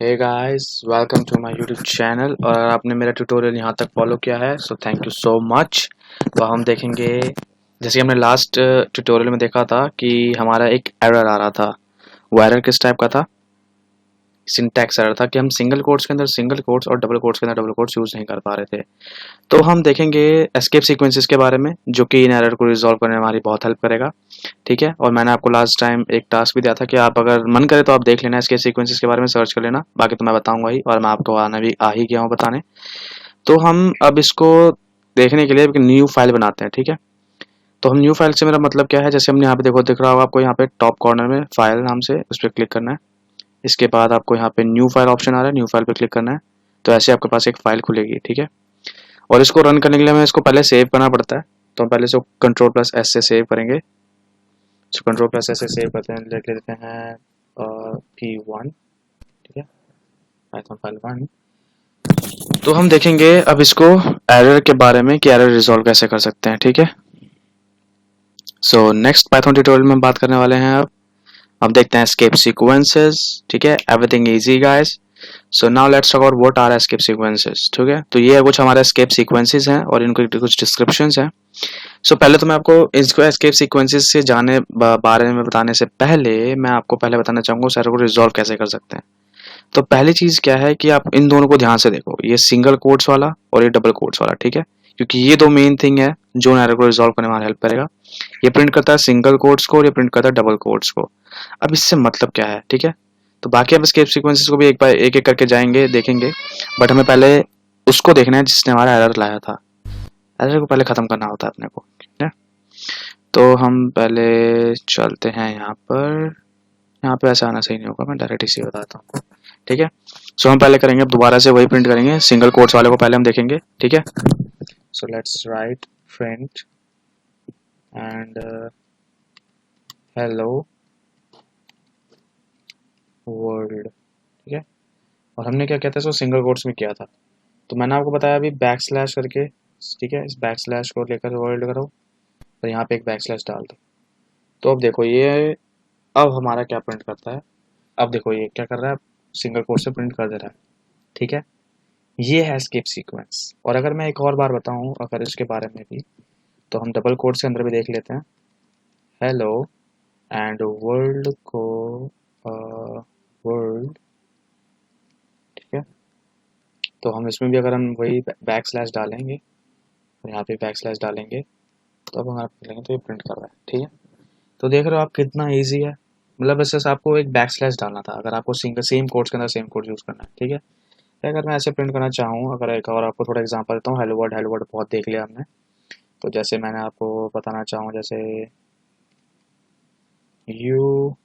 Hey guys, welcome to my YouTube channel. और आपने मेरा ट्यूटोरियल यहाँ तक फॉलो किया है so thank you so much. तो हम देखेंगे, जैसे हमने लास्ट ट्यूटोरियल में देखा था कि हमारा एक एरर आ रहा था। वो एरर किस टाइप का था? सिंटैक्स एरर था कि हम सिंगल कोट्स के अंदर सिंगल कोट्स और डबल कोट्स के अंदर डबल कोट्स यूज़ नहीं कर पा रहे थे। तो हम देखेंगे एस्केप सीक्वेंसेस के बारे में, जो कि इन एरर को रिजॉल्व करने में हमारी बहुत हेल्प करेगा। ठीक है, और मैंने आपको लास्ट टाइम एक टास्क भी दिया था कि आप अगर मन करे तो आप देख लेना, एस्केप सीक्वेंसेस के बारे में सर्च कर लेना। बाकी तो मैं बताऊंगा ही, और मैं आपको आना भी आ ही गया हूँ बताने। तो हम अब इसको देखने के लिए एक न्यू फाइल बनाते हैं। ठीक है, तो हम न्यू फाइल से मेरा मतलब क्या है, जैसे हमने यहाँ पे देखो, दिख रहा होगा आपको यहाँ पे टॉप कॉर्नर में फाइल नाम से, उस पर क्लिक करना है। इसके बाद आपको यहाँ पे न्यू फाइल ऑप्शन आ रहा है, न्यू फाइल पे क्लिक करना है। तो ऐसे आपके पास एक फाइल खुलेगी। ठीक है, और इसको रन करने के लिए हमें इसको पहले सेव करना पड़ता है। तो हम पहले इसको Ctrl+S से सेव करेंगे। तो Ctrl+S से सेव करते हैं, लिख लेते हैं P1। ठीक है, पाइथन फाइल 1। तो हम देखेंगे अब इसको एरर के बारे में कि एरर रिजॉल्व कैसे कर सकते हैं। ठीक है, सो नेक्स्ट पाइथन ट्यूटोरियल में बात करने वाले हैं। अब देखते हैं एस्केप सीक्वेंसेस। ठीक है, everything easy guys. So now let's talk about what are escape sequences. ठीक है, तो ये कुछ हमारे एस्केप सीक्वेंसेस हैं और इनके कुछ डिस्क्रिप्शंस हैं। सो पहले तो मैं आपको इसको एस्केप सीक्वेंसेस से बारे में बताने से पहले मैं आपको पहले बताना चाहूंगा उस एरर को रिजॉल्व कैसे कर सकते हैं। तो पहली चीज क्या है कि आप इन दोनों को ध्यान से देखो, ये सिंगल कोट्स वाला और ये डबल कोट्स वाला। ठीक है, क्योंकि ये दो मेन थिंग है जो एरर को रिजॉल्व करने में हेल्प करेगा। ये प्रिंट करता है सिंगल कोट्स को और ये प्रिंट करता है डबल कोट्स को। अब इससे मतलब क्या है? ठीक है, तो बाकी आप एस्केप सीक्वेंसेस को भी एक एक करके जाएंगे, देखेंगे। बट हमें पहले उसको देखना है जिसने हमारा एरर लाया था। एरर को पहले खत्म करना होता है अपने को। ठीक है, तो हम पहले चलते हैं यहाँ पर। यहाँ पे ऐसा आना सही नहीं होगा, मैं डायरेक्ट इसी बताता हूँ। ठीक है, सो हम पहले करेंगे, अब दोबारा से वही प्रिंट करेंगे। सिंगल कोट्स वाले को पहले हम देखेंगे। ठीक है, so let's write print and hello world. ठीक है, और हमने क्या किया था, इसको सिंगल कोट्स में किया था। तो मैंने आपको बताया अभी बैकस्लैश करके। ठीक है, इस बैकस्लैश को लेकर वर्ल्ड करो, तो यहाँ पे एक बैकस्लैश डाल दो। तो अब देखो ये, अब हमारा क्या प्रिंट करता है। अब देखो ये क्या कर रहा है, सिंगल कोट से प्रिंट कर दे रहा है। ठीक है, ये है एस्केप सीक्वेंस। और अगर मैं एक और बार बताऊं अगर इसके बारे में भी, तो हम डबल कोट्स के अंदर भी देख लेते हैं। हेलो एंड वर्ल्ड को वर्ल्ड। ठीक है, तो हम इसमें भी अगर हम वही बैकस्लैश डालेंगे और यहाँ पे बैकस्लैश डालेंगे, तो अब हम करेंगे तो ये प्रिंट कर रहा है। ठीक है, तो देख रहे हो आप कितना ईजी है। मतलब बस आपको एक बैकस्लैश डालना था अगर आपको सिंगल सेम कोड्स के अंदर सेम कोड यूज़ करना है। ठीक है, अगर मैं ऐसे प्रिंट करना चाहूँ, अगर एक और आपको थोड़ा एग्जांपल देता हूँ। हेलो वर्ड बहुत देख लिया हमने। तो जैसे मैंने आपको बताना चाहूँ, जैसे you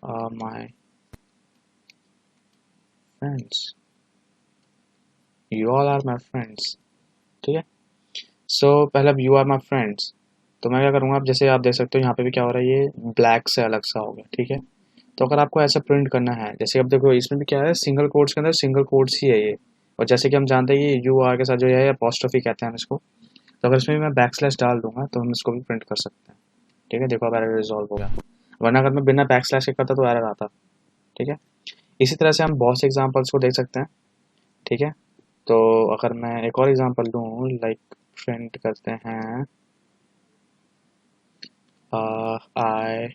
are my friends, you all are my friends. ठीक है, सो पहले अब यू आर माई फ्रेंड्स, तो मैं क्या करूँगा, अब जैसे आप देख सकते हो यहाँ पे भी क्या हो रहा है, ये ब्लैक से अलग सा हो गया। ठीक है, तो अगर आपको ऐसा प्रिंट करना है, जैसे अब देखो इसमें भी क्या है, सिंगल कोट्स के अंदर सिंगल कोट्स ही है ये। और जैसे कि हम जानते हैं कि यू आर के साथ जो है अपॉस्ट्रोफी कहते हैं हम इसको। तो अगर इसमें मैं बैकस्लैश डाल दूंगा तो हम इसको भी प्रिंट कर सकते हैं। ठीक है, देखो अब एरर रिजॉल्व हो गया। वरना अगर मैं बिना बैकस्लैश के करता तो एरर आता। ठीक है, इसी तरह से हम बहुत से एग्जाम्पल्स को देख सकते हैं। ठीक है, तो अगर मैं एक और एग्जाम्पल दूँ, लाइक प्रिंट करते हैं आई,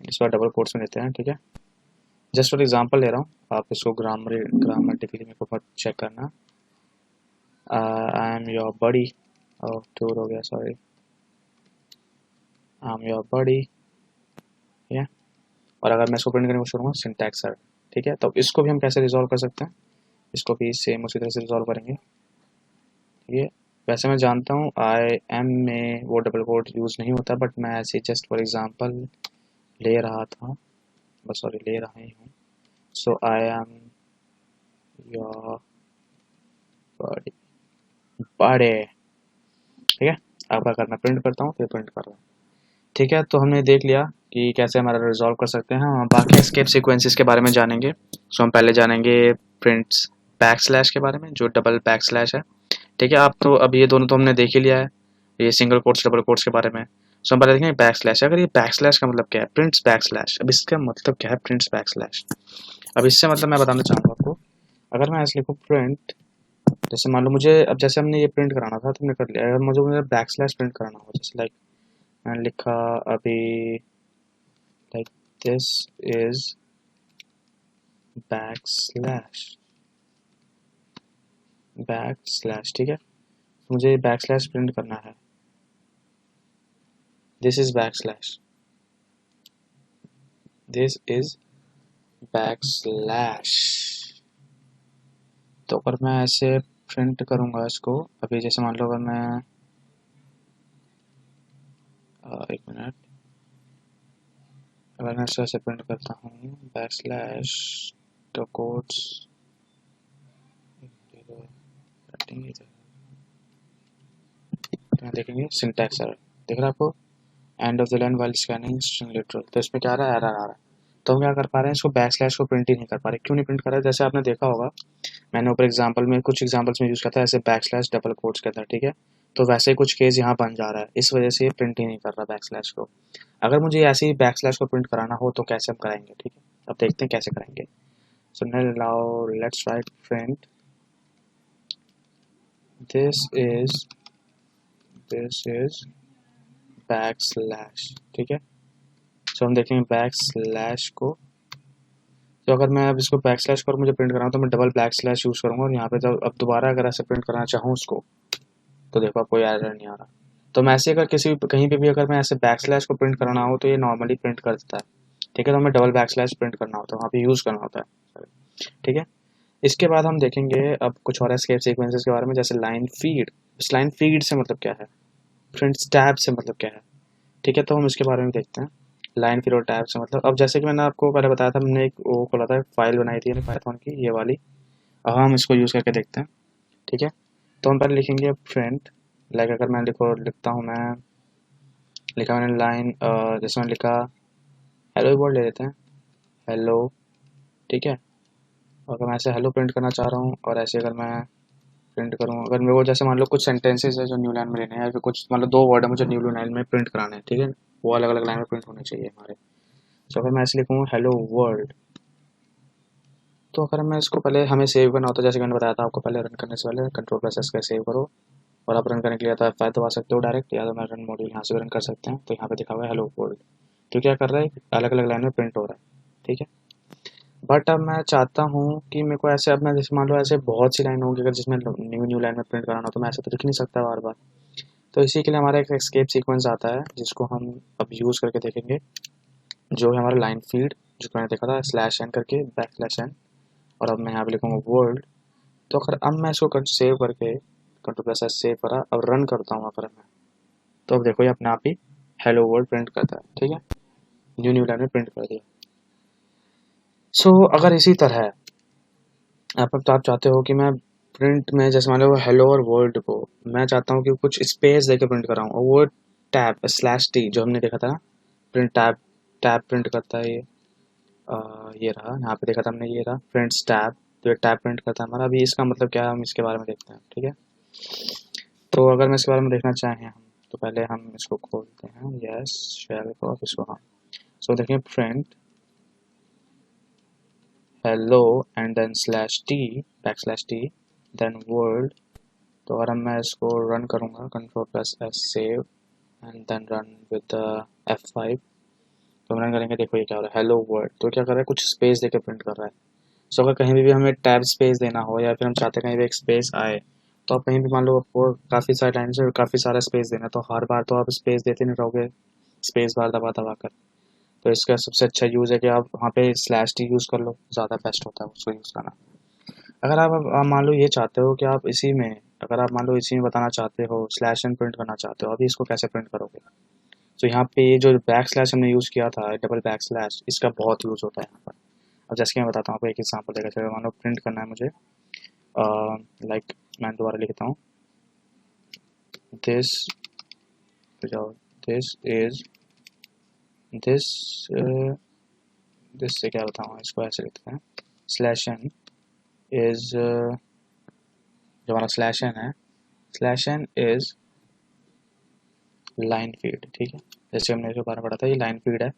इस बार डबल कोट्स में लेते हैं। ठीक है, जस्ट फॉर एग्जाम्पल ले रहा हूँ, आप इसको ग्रामेटिकली मेरे को मत चेक करना। I am your buddy, oh टूर हो गया, sorry. I am your buddy. ठीक है, और अगर मैं इसको प्रिंट करने को शुरू करूँ, सिंटैक्स एरर। ठीक है, तो इसको भी हम कैसे रिजॉल्व कर सकते हैं, इसको भी सेम उसी तरह से रिजॉल्व करेंगे। ठीक है, वैसे मैं जानता हूँ आई एम में वो डबल कोट यूज़ नहीं होता, बट मैं ऐसे जस्ट फॉर एग्जाम्पल ले रहा था, बस सॉरी ले रहा ही हूँ। सो आई एम योर बॉडी, बड़े। ठीक है, अब अगर मैं प्रिंट करता हूँ तो ये प्रिंट कर रहा है। ठीक है, तो हमने देख लिया कि कैसे हमारा रिजॉल्व कर सकते हैं। हम बाकी एस्केप सीक्वेंसेस के बारे में जानेंगे। सो हम पहले जानेंगे प्रिंट्स बैकस्लैश के बारे में, जो डबल बैकस्लैश है। ठीक है, आप तो अब ये दोनों तो हमने देख ही लिया है, ये सिंगल कोट्स डबल कोट्स के बारे में। सो हम पहले देखेंगे बैक स्लैश। अगर ये बैक स्लैश का मतलब क्या है, प्रिंट्स बैक स्लैश। अब इसका मतलब क्या है प्रिंट्स बैक स्लैश। अब इससे मतलब मैं बताना चाहूँगा आपको, अगर मैं ऐसे लिखूँ प्रिंट, जैसे मान लो मुझे, अब जैसे हमने ये प्रिंट कराना था तो हमने कर लिया, अगर मुझे बैक स्लैश प्रिंट कराना हो, जैसे लाइक मैंने लिखा अभी like this is back slash, ठीक है, मुझे बैक स्लैश प्रिंट करना है, this is back slash, this is back slash. तो अगर मैं ऐसे प्रिंट करूँगा इसको, अभी जैसे मान लो अगर मैं एक मिनट, अगर मैं इसको ऐसे प्रिंट करता हूँ बैक स्लैश तो कोड्स देखेंगे सिंटैक्स एरर दिख रहा है आपको, end of the line while scanning string literal, तो इसमें क्या आ रहा है, एरर आ रहा है। तो हम क्या कर पा रहे हैं, इसको बैक स्लैश को प्रिंट ही नहीं कर पा रहे। क्यों नहीं प्रिंट कर रहे? जैसे आपने देखा होगा, मैंने ऊपर एग्जांपल में कुछ एग्जांपल्स में यूज़ किया था ऐसे बैक स्लैश डबल कोट्स के अंदर, ठीक है, तो वैसे ही कुछ केस यहाँ बन जा रहा है, इस वजह से ये प्रिंट ही नहीं कर रहा बैक स्लैश को। अगर मुझे ऐसे ही बैक स्लैश को प्रिंट कराना हो तो कैसे हम कराएंगे, ठीक है, अब देखते हैं कैसे करेंगे। सो now let's write print this is back slash, ठीक है। सो हम देखेंगे बैक स्लैश को, तो अगर मैं अब इसको बैक स्लैश को मुझे प्रिंट कराना तो मैं डबल बैक स्लैश यूज़ करूँगा, और यहाँ पे जब अब दोबारा अगर ऐसे प्रिंट करना चाहूँ उसको, तो देखो कोई एरर नहीं आ रहा। तो मैं ऐसे अगर किसी कहीं पे भी अगर मैं ऐसे बैक स्लैश को प्रिंट कराना हो तो ये नॉर्मली प्रिंट कर देता है, ठीक है। तो हमें डबल बैक स्लैश प्रिंट करना होता है, वहाँ पे यूज़ करना होता है, ठीक है। इसके बाद हम देखेंगे अब कुछ और एस्केप सीक्वेंसेस के बारे में, जैसे लाइन फीड। इस लाइन फीड से मतलब क्या है, प्रिंट्स टैब से मतलब क्या है, ठीक है, तो हम इसके बारे में देखते हैं। लाइन फीड और टैब से मतलब, अब जैसे कि मैंने आपको पहले बताया था, मैंने एक वो खोला था, फाइल बनाई थी पाइथन की ये वाली, अब हम इसको यूज़ करके देखते हैं, ठीक है। तो हम पहले लिखेंगे प्रिंट, लाइक अगर मैं लिखता हूँ, मैं लिखा मैंने लाइन, जैसे मैंने लिखा हेलो वर्ल्ड ले लेते हैं, हेलो, ठीक है। और अगर मैं ऐसे हेलो प्रिंट करना चाह रहा हूँ, और ऐसे अगर मैं प्रिंट करूँ, अगर मेरे को जैसे मान लो कुछ सेंटेंसेस है जो न्यू लाइन में लेने हैं, या फिर कुछ मान लो दो वर्ड है मुझे न्यू लाइन में प्रिंट कराने हैं, ठीक है, वो अलग अलग लाइन में प्रिंट होने चाहिए हमारे। तो अगर मैं ऐसे लिखूँ हेलो वर्ल्ड, तो अगर मैं इसको पहले हमें सेव करना होता है, जैसे मैंने बताया था आपको पहले, रन करने से पहले कंट्रोल प्लस एस का सेव करो, और आप रन करने के लिए तो F5 दबा सकते हो डायरेक्ट, या तो मैं रन मॉड्यूल यहाँ से भी रन कर सकते हैं। तो यहाँ पे दिखा हुआ है हेलो वर्ल्ड, तो क्या कर रहा है, अलग अलग लाइन में प्रिंट हो रहा है, ठीक है। बट अब मैं चाहता हूँ कि मेरे को ऐसे, अब मैं जैसे मान लो ऐसे बहुत सी लाइन होंगी अगर जिसमें न्यू लाइन में प्रिंट कराना हो, तो मैं ऐसे तो लिख नहीं सकता बार बार। तो इसी के लिए हमारा एक एस्केप सीक्वेंस आता है जिसको हम अब यूज़ करके देखेंगे, जो है हमारा लाइन फीड, जिसको मैंने देखा था स्लैश एन करके, बैक स्लैश एन, और अब मैं यहाँ पे लिखूँगा वर्ल्ड। तो अगर अब मैं इसको सेव करके कंट्रोल प्लस एस सेव करा, अब रन करता हूँ अगर मैं, तो अब देखो ये अपने आप ही हेलो वर्ल्ड प्रिंट करता है, ठीक है, न्यू लाइन में प्रिंट कर दिया। सो अगर इसी तरह आप चाहते हो कि मैं प्रिंट में, जैसे मान लो हेलो और वर्ल्ड को मैं चाहता हूँ कि कुछ स्पेस देके प्रिंट कराऊँ, और वो टैब स्लैश टी जो हमने देखा था ना, प्रिंट टैब, टैब प्रिंट करता है ये, ये रहा यहाँ पे देखा था हमने, ये रहा प्रिंट्स टैब, तो ये टैब प्रिंट करता है हमारा। अभी इसका मतलब क्या है हम इसके बारे में देखते हैं, ठीक है। तो अगर मैं इसके बारे में देखना चाहें हम, तो पहले हम इसको खोलते हैं, यस शेल को, इसको हाँ। सो देखिए print hello and then slash T, back slash T, then world. तो अगर मैं इसको रन करूँगा control plus S save and then run with F5, तो हम रन करेंगे, देखो ये क्या हो रहा है, हेलो वर्ल्ड, तो क्या कर रहा है, कुछ स्पेस देके प्रिंट कर रहा है। सो अगर कहीं भी हमें टैब स्पेस देना हो, या फिर हम चाहते हैं कहीं भी एक स्पेस आए, तो आप कहीं भी मान लो आपको काफ़ी सारे लाइन से काफ़ी सारा स्पेस देना है, तो हर बार तो आप स्पेस देते नहीं रहोगे स्पेस बार दबा दबा कर। तो इसका सबसे अच्छा यूज़ है कि आप वहाँ पे स्लैश टी यूज़ कर लो, ज़्यादा बेस्ट होता है उसको यूज़ करना। अगर आप मान लो ये चाहते हो कि आप इसी में, अगर आप मान लो इसी में बताना चाहते हो स्लैश एन प्रिंट करना चाहते हो, अभी इसको कैसे प्रिंट करोगे। तो यहाँ पे ये जो बैक स्लैश हमने यूज़ किया था, डबल बैक स्लैश, इसका बहुत यूज़ होता है यहाँ पर। अब जैसे कि मैं बताता हूँ आपको एक एग्जांपल देकर, चलो मान लो प्रिंट करना है मुझे, लाइक मैं दोबारा लिखता हूँ, दिस, जाओ, दिस इज दिस, दिस से क्या बताऊँ, इसको ऐसे लिखते हैं, स्लैश एन इज, जो हमारा स्लैश एन है, slash N is line feed, ठीक है। जैसे हमने इसके बारे में पढ़ा था, ये लाइन फीड है,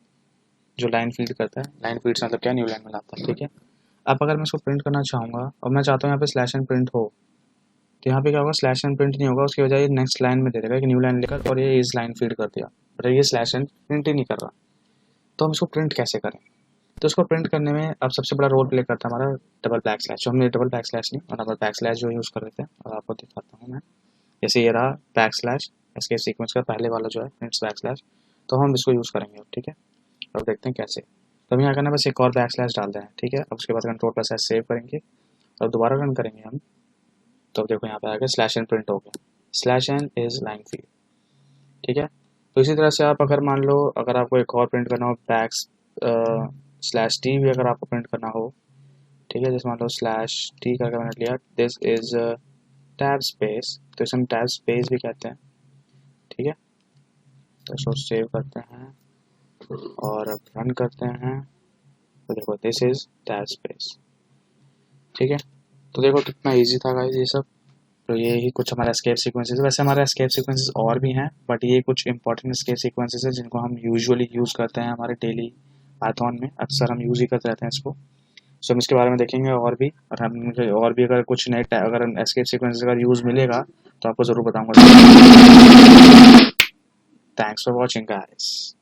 जो लाइन फीड करता है। लाइन फीड से मतलब क्या, न्यू लाइन में लाता है, ठीक है। अब अगर मैं इसको प्रिंट करना चाहूँगा और मैं चाहता हूँ यहाँ पे स्लैश एंड प्रिंट हो, तो यहाँ पे क्या होगा, स्लैश एंड प्रिंट नहीं होगा, उसकी बजाय नेक्स्ट लाइन में दे देगा, एक न्यू लाइन लेकर, और ये इस लाइन फीड कर दिया, बट ये स्लैश एंड प्रिंट ही नहीं कर रहा। तो हम इसको प्रिंट कैसे करें? तो इसको प्रिंट करने में अब सबसे बड़ा रोल प्ले करता है हमारा डबल बैक स्लैश, जो हमने डबल बैक स्लैश नहीं और डबल बैक स्लैश जो यूज़ कर रहे थे, और आपको दिखाता हूँ मैं। जैसे ये रहा बैक स्लैश, इसके सीक्वेंस का पहले वाला जो है प्रिंट्स बैक स्लैश, तो हम इसको यूज़ करेंगे अब, ठीक है। अब देखते हैं कैसे। तो हम यहाँ करना बस एक और बैक स्लैश डाल दें, ठीक है। अब उसके बाद कंट्रोल प्लस एस सेव करेंगे और दोबारा रन करेंगे हम। तो अब देखो यहाँ पे आ गया स्लैश एन प्रिंट हो गया, slash N is line feed, ठीक है। तो इसी तरह से आप अगर मान लो अगर आपको एक और प्रिंट करना हो, बैक स्लैश टी भी अगर आपको प्रिंट करना हो, ठीक है। जैसे मान लो स्लैश टी करके मैंने लिया, दिस इज टैब स्पेस, तो इसे हम टैब स्पेस भी कहते हैं, ठीक है। तो इसको सेव करते हैं और अब रन करते हैं, तो देखो दिस इज टैब स्पेस, ठीक है। तो देखो कितना इजी था गाइस ये सब। तो ये ही कुछ हमारा एस्केप सीक्वेंसेस है। वैसे हमारे एस्केप सीक्वेंसेस और भी हैं, बट ये कुछ इंपॉर्टेंट एस्केप सीक्वेंसेस है जिनको हम यूजुअली यूज़ करते हैं हमारे डेली पाइथन में, अक्सर हम यूज़ ही करते रहते हैं इसको। सो हम इसके बारे में देखेंगे और भी, और हम और भी अगर कुछ नए अगर एस्केप सीक्वेंसेस का यूज़ मिलेगा तो आपको ज़रूर बताऊंगा। Thanks for watching guys.